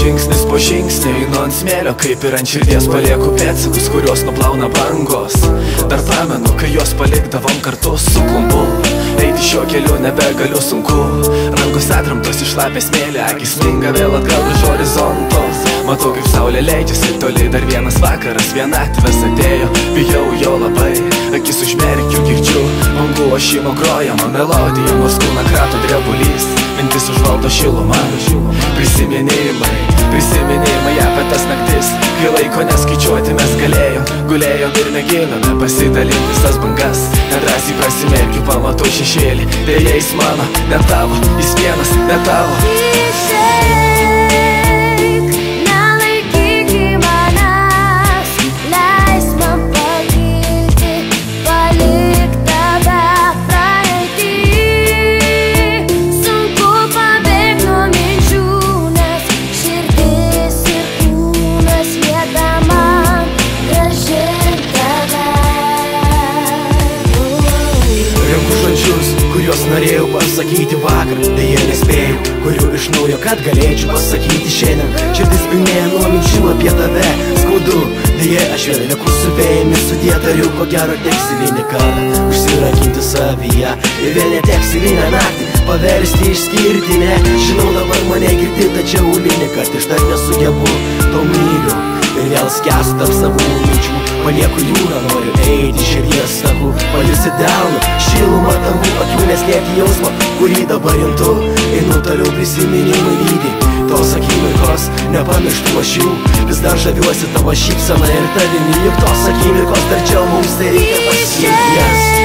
Žingsnis po žingsnio einu ant smėlio, kaip ir ant širdies palieku pėdsakus, kuriuos nuplauna bangos. Dar pamenu, kai juos palikdavom kartu su klumpu. Eiti šiuo keliu nebegaliu, sunku. Rankos atremtos į šlapę smėlį, akis sminga vėl atgal iš horizonto. Matau, kaip saulė leidžiasi toli, dar vienas vakaras, vienatvės atėjo. Bijau jo labai, akis užmerkiu, girdžiu bangų ošimo grojama melodija, nors kūną krato drebulys, mintis užvaldo šilumą. Prisiminimai apie tas naktis, kai laiko neskaičiuoti mes galėjom. Gulėjom ir mėginome pasidalinti visas bangas. Nedrąsiai prasimerkiu, pamatau šešėlį, deja jis mano, ne tavo, jis vienas, ne tavo. Kuriuos norėjau pasakyti vakar, deja nespėjau, kurių iš naujo, kad galėčiau pasakyti šiandien. Širdis pilnėja nuo minčių apie tave, skaudu, deja aš vėl lieku su vėjimi sudėtariu, ko gero teks eilinį kartą užsirakinti savyje ir vėl neteks eilinę naktį paversti išskirtinę. Žinau, dabar mane girdi, tačiau eilinį kartą aš dar nesugebu, tau myliu ir vėl skęstu tarp savų minčių. Palieku jūrą, noriu eiti širdies taku, pajusi delnu šilumą tavo akių, neslėpti jausmą, kurį dabar juntu. Einu toliau, prisiminimai lydi tos akimirkos, nepamirštu aš jų. Vis dar žaviuosi tavo šypsena ir tavimi, juk tos akimirkos dar čia mums tai reikia pasiekti jas.